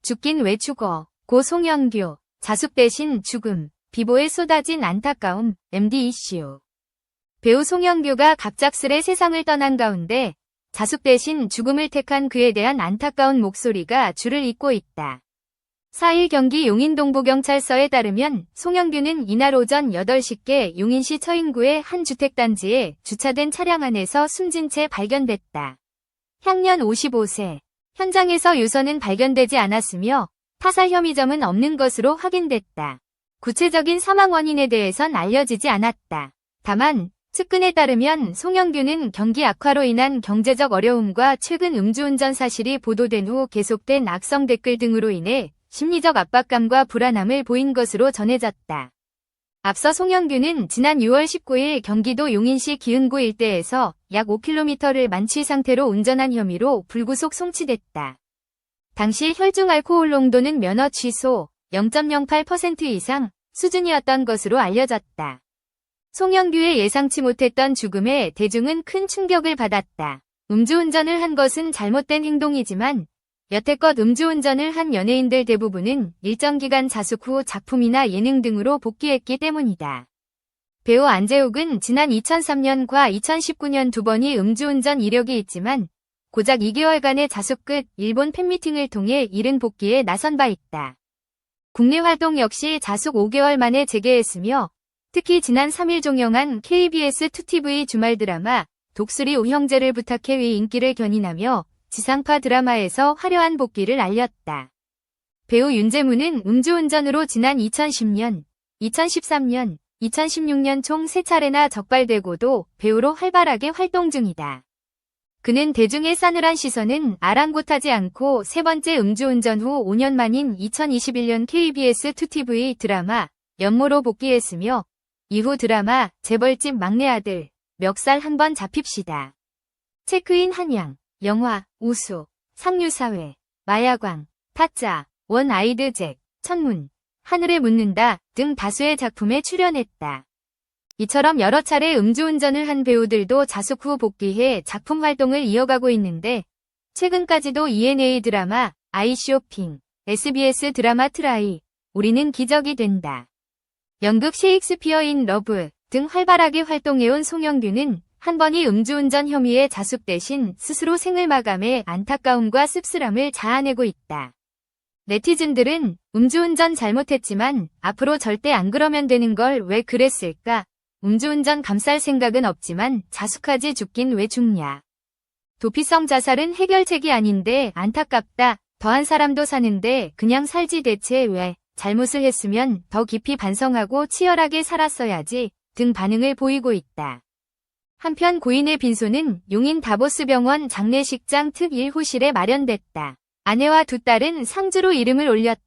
죽긴 왜 죽어. 고 송영규. 자숙 대신 죽음. 비보에 쏟아진 안타까움. MD 이슈. 배우 송영규가 갑작스레 세상을 떠난 가운데 자숙 대신 죽음을 택한 그에 대한 안타까운 목소리가 줄을 잇고 있다. 4일 경기 용인동부경찰서에 따르면 송영규는 이날 오전 8시께 용인시 처인구의 한 주택단지에 주차된 차량 안에서 숨진 채 발견됐다. 향년 55세. 현장에서 유서는 발견되지 않았으며 타살 혐의점은 없는 것으로 확인됐다. 구체적인 사망 원인에 대해선 알려지지 않았다. 다만 측근에 따르면 송영규는 경기 악화로 인한 경제적 어려움과 최근 음주운전 사실이 보도된 후 계속된 악성 댓글 등으로 인해 심리적 압박감과 불안함을 보인 것으로 전해졌다. 앞서 송영규는 지난 6월 19일 경기도 용인시 기흥구 일대에서 약 5km를 만취 상태로 운전한 혐의로 불구속 송치됐다. 당시 혈중 알코올 농도는 면허 취소 0.08% 이상 수준이었던 것으로 알려졌다. 송영규의 예상치 못했던 죽음에 대중은 큰 충격을 받았다. 음주운전을 한 것은 잘못된 행동이지만 여태껏 음주운전을 한 연예인들 대부분은 일정 기간 자숙 후 작품이나 예능 등으로 복귀했기 때문이다. 배우 안재욱은 지난 2003년과 2019년 두 번이 음주운전 이력이 있지만 고작 2개월간의 자숙 끝 일본 팬미팅을 통해 이른 복귀에 나선 바 있다. 국내 활동 역시 자숙 5개월 만에 재개했으며 특히 지난 3일 종영한 KBS 2TV 주말 드라마 독수리 우형제를 부탁해의 인기를 견인하며 지상파 드라마에서 화려한 복귀를 알렸다. 배우 윤제무는 음주운전으로 지난 2010년, 2013년, 2016년 총 3차례나 적발되고도 배우로 활발하게 활동 중이다. 그는 대중의 싸늘한 시선은 아랑곳하지 않고 세 번째 음주운전 후 5년 만인 2021년 KBS 2TV 드라마 연모로 복귀했으며 이후 드라마 재벌집 막내 아들, 멱살 한번 잡힙시다, 체크인 한양, 영화, 우수, 상류사회, 마야광, 타짜, 원 아이드 잭, 천문, 하늘에 묻는다 등 다수의 작품에 출연했다. 이처럼 여러 차례 음주운전을 한 배우들도 자숙 후 복귀해 작품 활동을 이어가고 있는데 최근까지도 ENA 드라마, 아이쇼핑, SBS 드라마 트라이, 우리는 기적이 된다, 연극 셰익스피어 인 러브 등 활발하게 활동해온 송영규는 한 번이 음주운전 혐의의 자숙 대신 스스로 생을 마감해 안타까움과 씁쓸함을 자아내고 있다. 네티즌들은 음주운전 잘못했지만 앞으로 절대 안 그러면 되는 걸 왜 그랬을까? 음주운전 감쌀 생각은 없지만 자숙하지 죽긴 왜 죽냐? 도피성 자살은 해결책이 아닌데 안타깝다. 더한 사람도 사는데 그냥 살지 대체 왜? 잘못을 했으면 더 깊이 반성하고 치열하게 살았어야지 등 반응을 보이고 있다. 한편 고인의 빈소는 용인 다보스병원 장례식장 특 1호실에 마련됐다. 아내와 두 딸은 상주로 이름을 올렸다.